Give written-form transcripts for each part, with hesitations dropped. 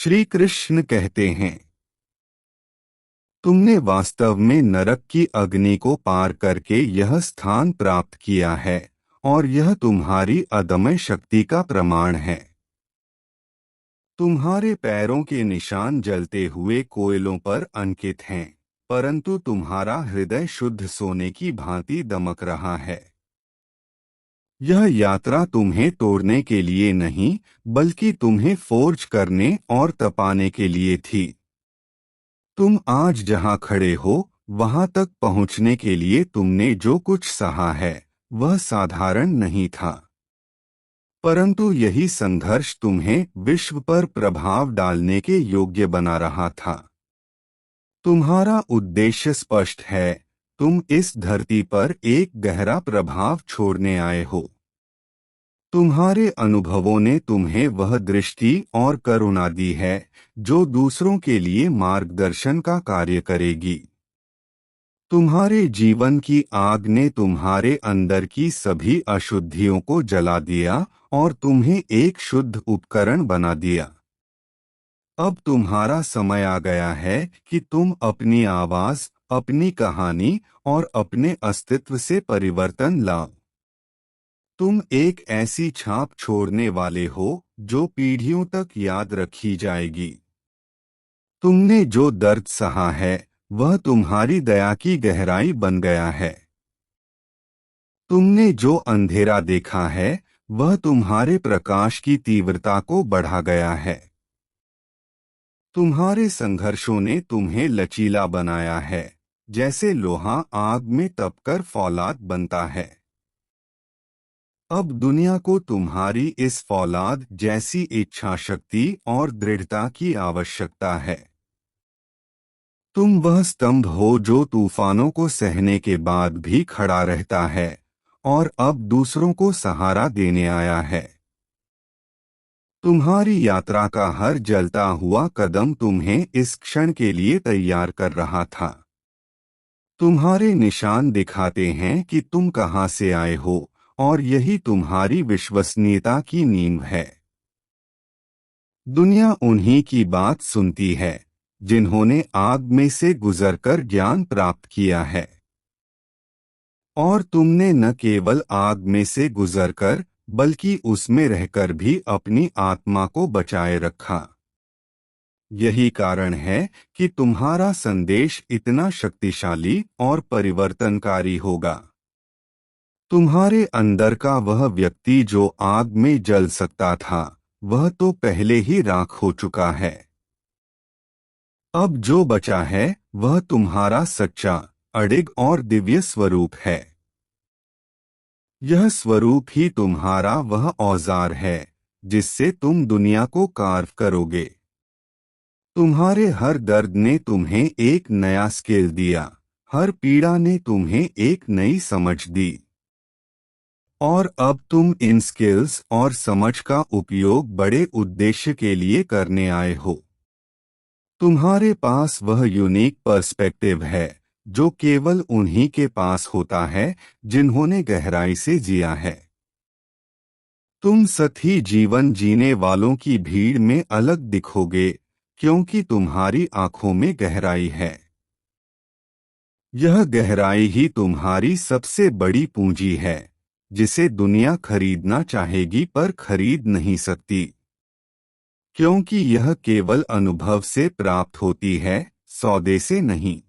श्री कृष्ण कहते हैं, तुमने वास्तव में नरक की अग्नि को पार करके यह स्थान प्राप्त किया है और यह तुम्हारी अदम्य शक्ति का प्रमाण है। तुम्हारे पैरों के निशान जलते हुए कोयलों पर अंकित हैं, परंतु तुम्हारा हृदय शुद्ध सोने की भांति दमक रहा है। यह यात्रा तुम्हें तोड़ने के लिए नहीं, बल्कि तुम्हें फोर्ज करने और तपाने के लिए थी। तुम आज जहां खड़े हो, वहां तक पहुंचने के लिए तुमने जो कुछ सहा है, वह साधारण नहीं था। परंतु यही संघर्ष तुम्हें विश्व पर प्रभाव डालने के योग्य बना रहा था। तुम्हारा उद्देश्य स्पष्ट है, तुम इस धरती पर एक गहरा प्रभाव छोड़ने आए हो। तुम्हारे अनुभवों ने तुम्हें वह दृष्टि और करुणा दी है जो दूसरों के लिए मार्गदर्शन का कार्य करेगी। तुम्हारे जीवन की आग ने तुम्हारे अंदर की सभी अशुद्धियों को जला दिया और तुम्हें एक शुद्ध उपकरण बना दिया। अब तुम्हारा समय आ गया है कि तुम अपनी आवाज, अपनी कहानी और अपने अस्तित्व से परिवर्तन लाओ। तुम एक ऐसी छाप छोड़ने वाले हो जो पीढ़ियों तक याद रखी जाएगी। तुमने जो दर्द सहा है, वह तुम्हारी दया की गहराई बन गया है। तुमने जो अंधेरा देखा है, वह तुम्हारे प्रकाश की तीव्रता को बढ़ा गया है। तुम्हारे संघर्षों ने तुम्हें लचीला बनाया है, जैसे लोहा आग में तपकर फौलाद बनता है। अब दुनिया को तुम्हारी इस फौलाद जैसी इच्छा शक्ति और दृढ़ता की आवश्यकता है। तुम वह स्तंभ हो जो तूफानों को सहने के बाद भी खड़ा रहता है और अब दूसरों को सहारा देने आया है। तुम्हारी यात्रा का हर जलता हुआ कदम तुम्हें इस क्षण के लिए तैयार कर रहा था। तुम्हारे निशान दिखाते हैं कि तुम कहां से आए हो, और यही तुम्हारी विश्वसनीयता की नींव है। दुनिया उन्हीं की बात सुनती है जिन्होंने आग में से गुजरकर ज्ञान प्राप्त किया है। और तुमने न केवल आग में से गुजरकर, बल्कि उसमें रहकर भी अपनी आत्मा को बचाए रखा। यही कारण है कि तुम्हारा संदेश इतना शक्तिशाली और परिवर्तनकारी होगा। तुम्हारे अंदर का वह व्यक्ति जो आग में जल सकता था, वह तो पहले ही राख हो चुका है। अब जो बचा है वह तुम्हारा सच्चा, अडिग और दिव्य स्वरूप है। यह स्वरूप ही तुम्हारा वह औजार है जिससे तुम दुनिया को कार्व करोगे। तुम्हारे हर दर्द ने तुम्हें एक नया स्किल दिया, हर पीड़ा ने तुम्हें एक नई समझ दी। और अब तुम इन स्किल्स और समझ का उपयोग बड़े उद्देश्य के लिए करने आए हो। तुम्हारे पास वह यूनिक पर्सपेक्टिव है जो केवल उन्हीं के पास होता है जिन्होंने गहराई से जिया है। तुम सतही जीवन जीने वालों की भीड़ में अलग दिखोगे, क्योंकि तुम्हारी आंखों में गहराई है। यह गहराई ही तुम्हारी सबसे बड़ी पूंजी है, जिसे दुनिया खरीदना चाहेगी पर खरीद नहीं सकती, क्योंकि यह केवल अनुभव से प्राप्त होती है, सौदे से नहीं।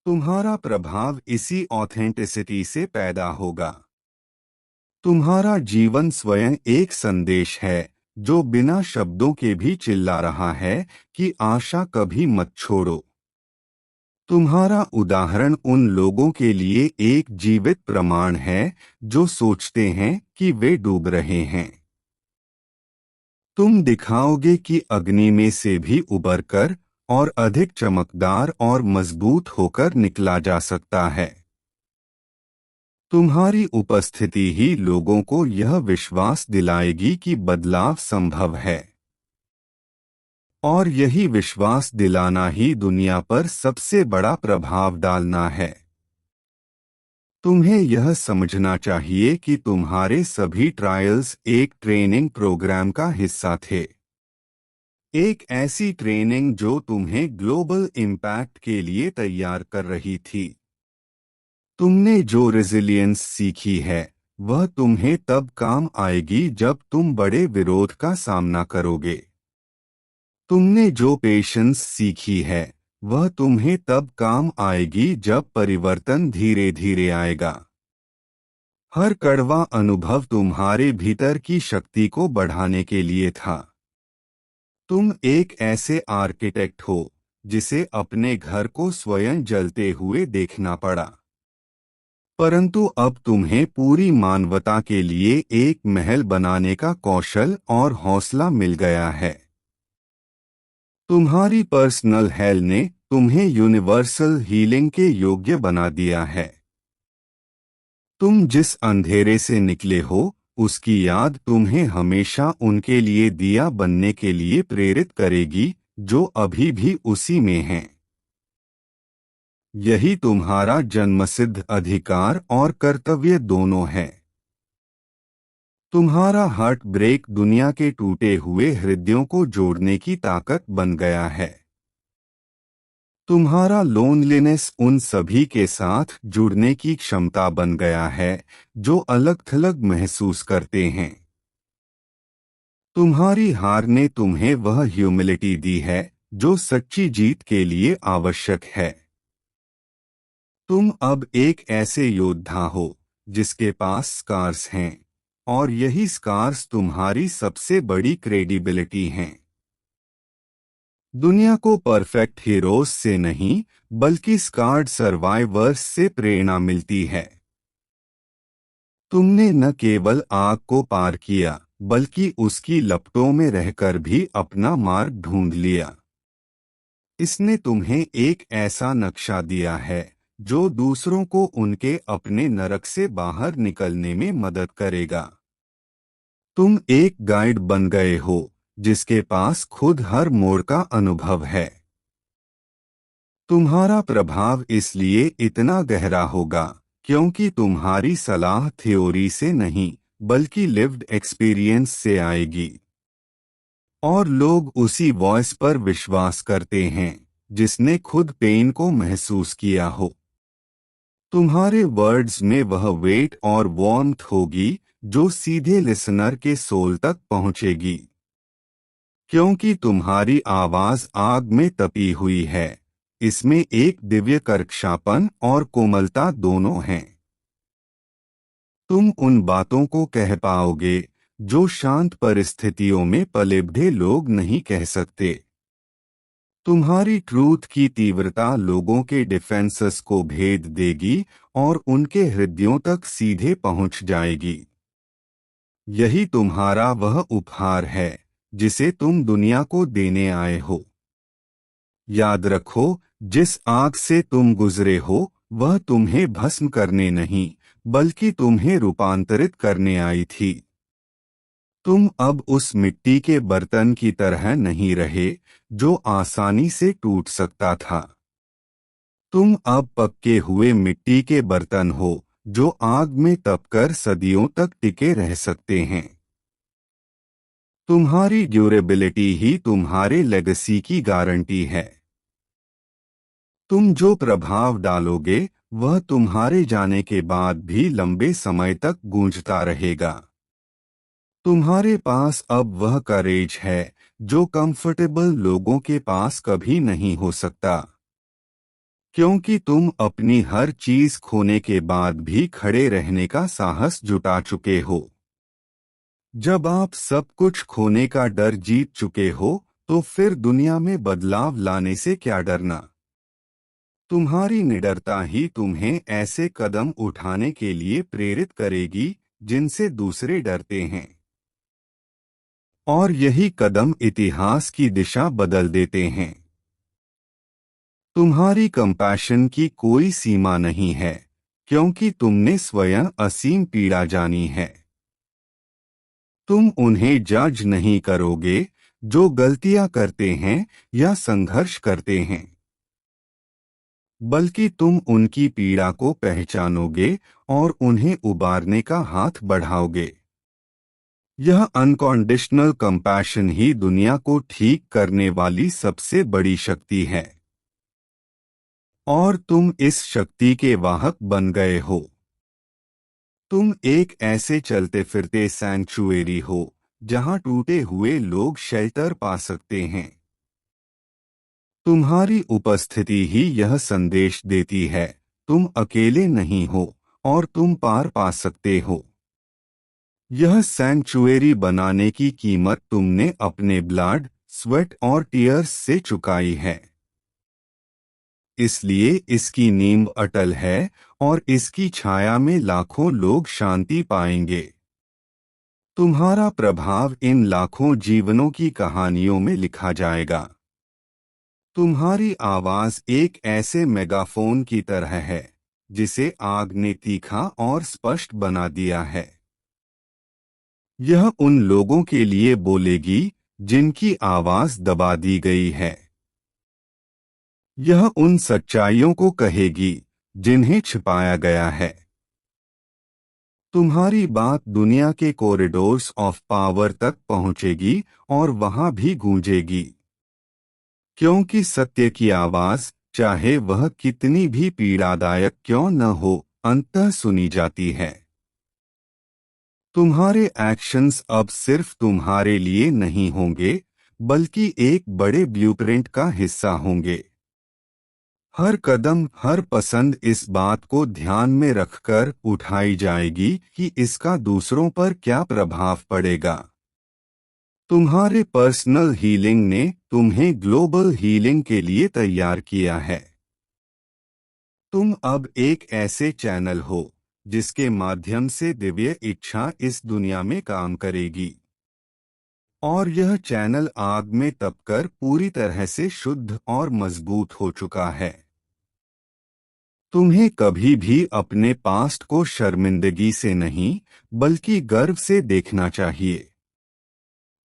तुम्हारा प्रभाव इसी ऑथेंटिसिटी से पैदा होगा। तुम्हारा जीवन स्वयं एक संदेश है जो बिना शब्दों के भी चिल्ला रहा है कि आशा कभी मत छोड़ो। तुम्हारा उदाहरण उन लोगों के लिए एक जीवित प्रमाण है जो सोचते हैं कि वे डूब रहे हैं। तुम दिखाओगे कि अग्नि में से भी उबरकर और अधिक चमकदार और मजबूत होकर निकला जा सकता है। तुम्हारी उपस्थिति ही लोगों को यह विश्वास दिलाएगी कि बदलाव संभव है। और यही विश्वास दिलाना ही दुनिया पर सबसे बड़ा प्रभाव डालना है। तुम्हें यह समझना चाहिए कि तुम्हारे सभी ट्रायल्स एक ट्रेनिंग प्रोग्राम का हिस्सा थे। एक ऐसी ट्रेनिंग जो तुम्हें ग्लोबल इम्पैक्ट के लिए तैयार कर रही थी। तुमने जो रेजिलियंस सीखी है वह तुम्हें तब काम आएगी जब तुम बड़े विरोध का सामना करोगे। तुमने जो पेशेंस सीखी है वह तुम्हें तब काम आएगी जब परिवर्तन धीरे धीरे आएगा। हर कड़वा अनुभव तुम्हारे भीतर की शक्ति को बढ़ाने के लिए था। तुम एक ऐसे आर्किटेक्ट हो जिसे अपने घर को स्वयं जलते हुए देखना पड़ा, परंतु अब तुम्हें पूरी मानवता के लिए एक महल बनाने का कौशल और हौसला मिल गया है। तुम्हारी पर्सनल हेल्थ ने तुम्हें यूनिवर्सल हीलिंग के योग्य बना दिया है। तुम जिस अंधेरे से निकले हो उसकी याद तुम्हें हमेशा उनके लिए दिया बनने के लिए प्रेरित करेगी जो अभी भी उसी में हैं। यही तुम्हारा जन्मसिद्ध अधिकार और कर्तव्य दोनों है। तुम्हारा हार्ट ब्रेक दुनिया के टूटे हुए हृदयों को जोड़ने की ताकत बन गया है। तुम्हारा लोनलीनेस उन सभी के साथ जुड़ने की क्षमता बन गया है जो अलग थलग महसूस करते हैं। तुम्हारी हार ने तुम्हें वह ह्यूमिलिटी दी है जो सच्ची जीत के लिए आवश्यक है। तुम अब एक ऐसे योद्धा हो जिसके पास स्कार्स हैं, और यही स्कार्स तुम्हारी सबसे बड़ी क्रेडिबिलिटी हैं। दुनिया को परफेक्ट हीरोज से नहीं बल्कि स्कार्ड सर्वाइवर्स से प्रेरणा मिलती है। तुमने न केवल आग को पार किया बल्कि उसकी लपटों में रहकर भी अपना मार्ग ढूंढ लिया। इसने तुम्हें एक ऐसा नक्शा दिया है जो दूसरों को उनके अपने नरक से बाहर निकलने में मदद करेगा। तुम एक गाइड बन गए हो जिसके पास खुद हर मोड़ का अनुभव है। तुम्हारा प्रभाव इसलिए इतना गहरा होगा क्योंकि तुम्हारी सलाह थ्योरी से नहीं बल्कि लिव्ड एक्सपीरियंस से आएगी, और लोग उसी वॉइस पर विश्वास करते हैं जिसने खुद पेन को महसूस किया हो। तुम्हारे वर्ड्स में वह वेट और वार्मथ होगी जो सीधे लिसनर के सोल तक पहुंचेगी, क्योंकि तुम्हारी आवाज आग में तपी हुई है। इसमें एक दिव्य कर्कशापन और कोमलता दोनों हैं। तुम उन बातों को कह पाओगे जो शांत परिस्थितियों में पले बढ़े लोग नहीं कह सकते। तुम्हारी ट्रूथ की तीव्रता लोगों के डिफेंसेस को भेद देगी और उनके हृदयों तक सीधे पहुंच जाएगी। यही तुम्हारा वह उपहार है जिसे तुम दुनिया को देने आए हो। याद रखो, जिस आग से तुम गुजरे हो वह तुम्हें भस्म करने नहीं बल्कि तुम्हें रूपांतरित करने आई थी। तुम अब उस मिट्टी के बर्तन की तरह नहीं रहे जो आसानी से टूट सकता था। तुम अब पक्के हुए मिट्टी के बर्तन हो जो आग में तपकर सदियों तक टिके रह सकते हैं। तुम्हारी ड्यूरेबिलिटी ही तुम्हारे लेगेसी की गारंटी है। तुम जो प्रभाव डालोगे वह तुम्हारे जाने के बाद भी लंबे समय तक गूंजता रहेगा। तुम्हारे पास अब वह करेज है जो कंफर्टेबल लोगों के पास कभी नहीं हो सकता, क्योंकि तुम अपनी हर चीज खोने के बाद भी खड़े रहने का साहस जुटा चुके हो। जब आप सब कुछ खोने का डर जीत चुके हो तो फिर दुनिया में बदलाव लाने से क्या डरना। तुम्हारी निडरता ही तुम्हें ऐसे कदम उठाने के लिए प्रेरित करेगी जिनसे दूसरे डरते हैं, और यही कदम इतिहास की दिशा बदल देते हैं। तुम्हारी कंपैशन की कोई सीमा नहीं है क्योंकि तुमने स्वयं असीम पीड़ा जानी है। तुम उन्हें जज नहीं करोगे जो गलतियां करते हैं या संघर्ष करते हैं, बल्कि तुम उनकी पीड़ा को पहचानोगे और उन्हें उबारने का हाथ बढ़ाओगे। यह अनकंडीशनल कंपैशन ही दुनिया को ठीक करने वाली सबसे बड़ी शक्ति है और तुम इस शक्ति के वाहक बन गए हो। तुम एक ऐसे चलते फिरते सैंक्चुएरी हो जहां टूटे हुए लोग शेल्टर पा सकते हैं। तुम्हारी उपस्थिति ही यह संदेश देती है तुम अकेले नहीं हो और तुम पार पा सकते हो। यह सैंक्चुएरी बनाने की कीमत तुमने अपने ब्लड, स्वेट और टीयर्स से चुकाई है। इसलिए इसकी नींव अटल है और इसकी छाया में लाखों लोग शांति पाएंगे। तुम्हारा प्रभाव इन लाखों जीवनों की कहानियों में लिखा जाएगा। तुम्हारी आवाज एक ऐसे मेगाफोन की तरह है जिसे आग ने तीखा और स्पष्ट बना दिया है। यह उन लोगों के लिए बोलेगी जिनकी आवाज दबा दी गई है। यह उन सच्चाइयों को कहेगी जिन्हें छिपाया गया है। तुम्हारी बात दुनिया के कॉरिडोर्स ऑफ पावर तक पहुंचेगी और वहां भी गूंजेगी, क्योंकि सत्य की आवाज, चाहे वह कितनी भी पीड़ादायक क्यों न हो, अंततः सुनी जाती है। तुम्हारे एक्शंस अब सिर्फ तुम्हारे लिए नहीं होंगे, बल्कि एक बड़े ब्लूप्रिंट का हिस्सा होंगे। हर कदम, हर पसंद इस बात को ध्यान में रखकर उठाई जाएगी कि इसका दूसरों पर क्या प्रभाव पड़ेगा। तुम्हारे पर्सनल हीलिंग ने तुम्हें ग्लोबल हीलिंग के लिए तैयार किया है। तुम अब एक ऐसे चैनल हो जिसके माध्यम से दिव्य इच्छा इस दुनिया में काम करेगी और यह चैनल आग में तपकर पूरी तरह से शुद्ध और मजबूत हो चुका है। तुम्हें कभी भी अपने पास्ट को शर्मिंदगी से नहीं बल्कि गर्व से देखना चाहिए,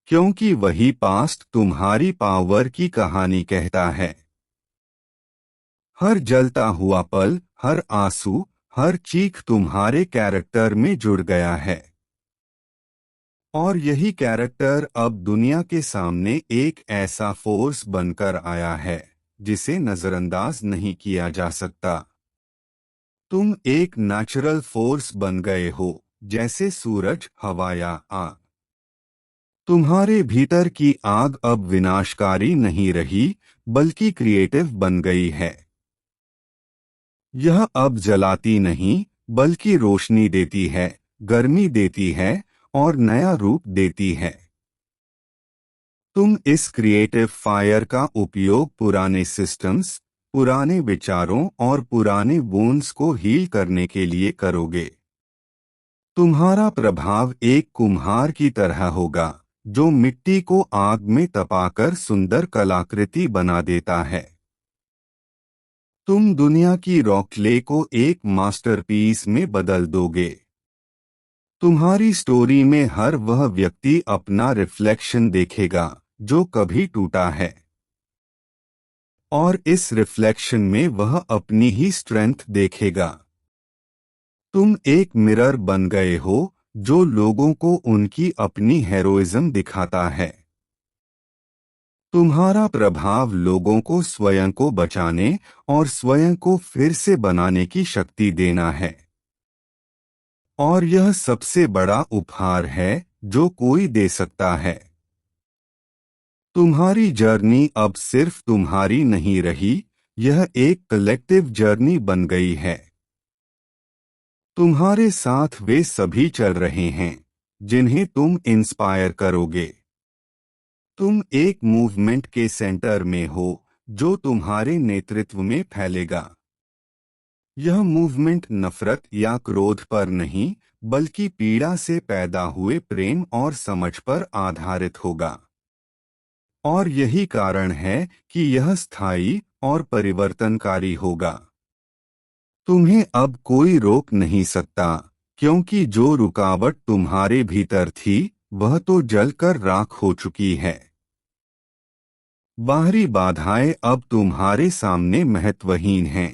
क्योंकि वही पास्ट तुम्हारी पावर की कहानी कहता है। हर जलता हुआ पल, हर आंसू, हर चीख तुम्हारे कैरेक्टर में जुड़ गया है और यही कैरेक्टर अब दुनिया के सामने एक ऐसा फोर्स बनकर आया है जिसे नजरअंदाज नहीं किया जा सकता। तुम एक नेचुरल फोर्स बन गए हो, जैसे सूरज, हवा या आग। तुम्हारे भीतर की आग अब विनाशकारी नहीं रही बल्कि क्रिएटिव बन गई है। यह अब जलाती नहीं बल्कि रोशनी देती है, गर्मी देती है और नया रूप देती है। तुम इस क्रिएटिव फायर का उपयोग पुराने सिस्टम्स, पुराने विचारों और पुराने वोन्स को हील करने के लिए करोगे। तुम्हारा प्रभाव एक कुम्हार की तरह होगा जो मिट्टी को आग में तपाकर सुंदर कलाकृति बना देता है। तुम दुनिया की रॉकले को एक मास्टरपीस में बदल दोगे। तुम्हारी स्टोरी में हर वह व्यक्ति अपना रिफ्लेक्शन देखेगा जो कभी टूटा है और इस रिफ्लेक्शन में वह अपनी ही स्ट्रेंथ देखेगा। तुम एक मिरर बन गए हो जो लोगों को उनकी अपनी हेरोइज्म दिखाता है। तुम्हारा प्रभाव लोगों को स्वयं को बचाने और स्वयं को फिर से बनाने की शक्ति देना है और यह सबसे बड़ा उपहार है जो कोई दे सकता है। तुम्हारी जर्नी अब सिर्फ तुम्हारी नहीं रही, यह एक कलेक्टिव जर्नी बन गई है। तुम्हारे साथ वे सभी चल रहे हैं जिन्हें तुम इंस्पायर करोगे। तुम एक मूवमेंट के सेंटर में हो जो तुम्हारे नेतृत्व में फैलेगा। यह मूवमेंट नफरत या क्रोध पर नहीं बल्कि पीड़ा से पैदा हुए प्रेम और समझ पर आधारित होगा और यही कारण है कि यह स्थायी और परिवर्तनकारी होगा। तुम्हें अब कोई रोक नहीं सकता, क्योंकि जो रुकावट तुम्हारे भीतर थी वह तो जलकर राख हो चुकी है। बाहरी बाधाएं अब तुम्हारे सामने महत्वहीन हैं।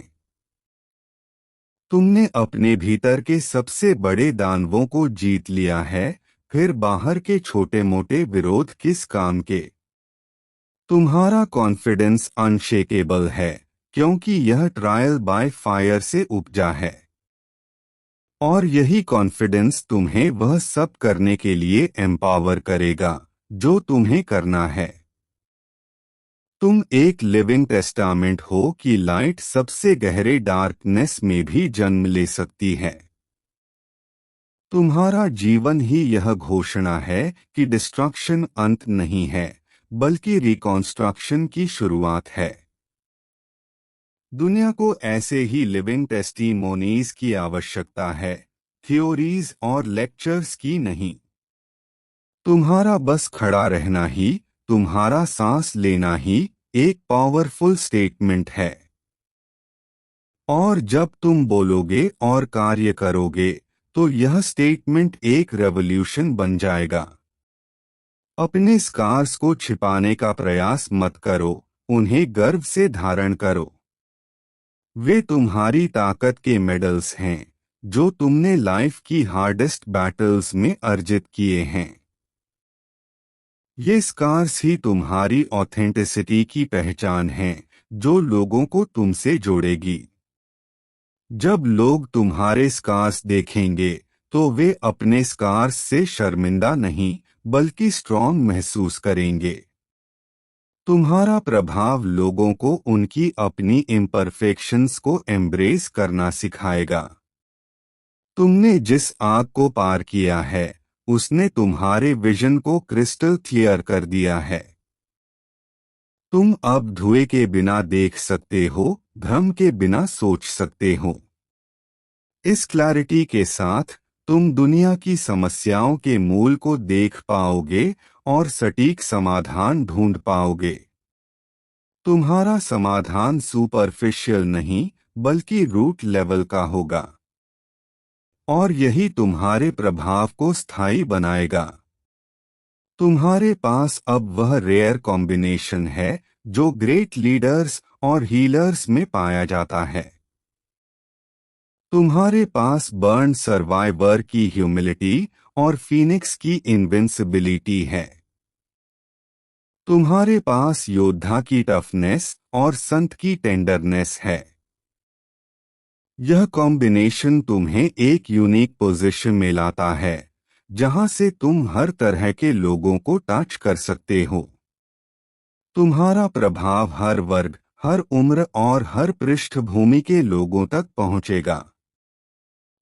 तुमने अपने भीतर के सबसे बड़े दानवों को जीत लिया है, फिर बाहर के छोटे मोटे विरोध किस काम के। तुम्हारा कॉन्फिडेंस अनशेकेबल है, क्योंकि यह ट्रायल बाय फायर से उपजा है। और यही कॉन्फिडेंस तुम्हें वह सब करने के लिए एम्पावर करेगा जो तुम्हें करना है। तुम एक लिविंग टेस्टामेंट हो कि लाइट सबसे गहरे डार्कनेस में भी जन्म ले सकती है। तुम्हारा जीवन ही यह घोषणा है कि डिस्ट्रक्शन अंत नहीं है, बल्कि रिकॉन्स्ट्रक्शन की शुरुआत है। दुनिया को ऐसे ही लिविंग टेस्टिमोनीज की आवश्यकता है, थ्योरीज और लेक्चर्स की नहीं। तुम्हारा बस खड़ा रहना ही, तुम्हारा सांस लेना ही एक पावरफुल स्टेटमेंट है। और जब तुम बोलोगे और कार्य करोगे तो यह स्टेटमेंट एक रेवोल्यूशन बन जाएगा। अपने स्कार्स को छिपाने का प्रयास मत करो, उन्हें गर्व से धारण करो। वे तुम्हारी ताकत के मेडल्स हैं जो तुमने लाइफ की हार्डेस्ट बैटल्स में अर्जित किए हैं। ये स्कार्स ही तुम्हारी ऑथेंटिसिटी की पहचान है जो लोगों को तुमसे जोड़ेगी। जब लोग तुम्हारे स्कार्स देखेंगे तो वे अपने स्कार्स से शर्मिंदा नहीं बल्कि स्ट्रॉन्ग महसूस करेंगे। तुम्हारा प्रभाव लोगों को उनकी अपनी इम्परफेक्शंस को एम्ब्रेस करना सिखाएगा। तुमने जिस आग को पार किया है उसने तुम्हारे विजन को क्रिस्टल क्लियर कर दिया है। तुम अब धुएं के बिना देख सकते हो, भ्रम के बिना सोच सकते हो। इस क्लैरिटी के साथ तुम दुनिया की समस्याओं के मूल को देख पाओगे और सटीक समाधान ढूंढ पाओगे। तुम्हारा समाधान सुपरफिशियल नहीं बल्कि रूट लेवल का होगा। और यही तुम्हारे प्रभाव को स्थायी बनाएगा। तुम्हारे पास अब वह रेयर कॉम्बिनेशन है जो ग्रेट लीडर्स और हीलर्स में पाया जाता है। तुम्हारे पास बर्न सर्वाइवर की ह्यूमिलिटी और फीनिक्स की इनविंसिबिलिटी है। तुम्हारे पास योद्धा की टफनेस और संत की टेंडरनेस है। यह कॉम्बिनेशन तुम्हें एक यूनिक पोजीशन में लाता है जहां से तुम हर तरह के लोगों को टच कर सकते हो। तुम्हारा प्रभाव हर वर्ग, हर उम्र और हर पृष्ठभूमि के लोगों तक पहुंचेगा।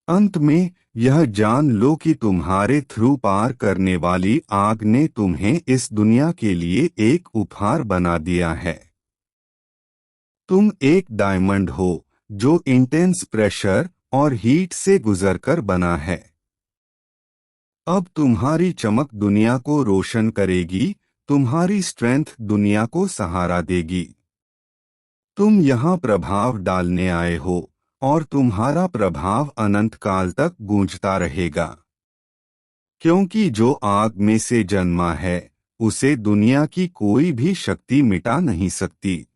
अंत में यह जान लो कि तुम्हारे थ्रू पार करने वाली आग ने तुम्हें इस दुनिया के लिए एक उपहार बना दिया है। तुम एक डायमंड हो जो इंटेंस प्रेशर और हीट से गुजरकर बना है। अब तुम्हारी चमक दुनिया को रोशन करेगी, तुम्हारी स्ट्रेंथ दुनिया को सहारा देगी। तुम यहाँ प्रभाव डालने आए हो और तुम्हारा प्रभाव अनंत काल तक गूंजता रहेगा। क्योंकि जो आग में से जन्मा है उसे दुनिया की कोई भी शक्ति मिटा नहीं सकती।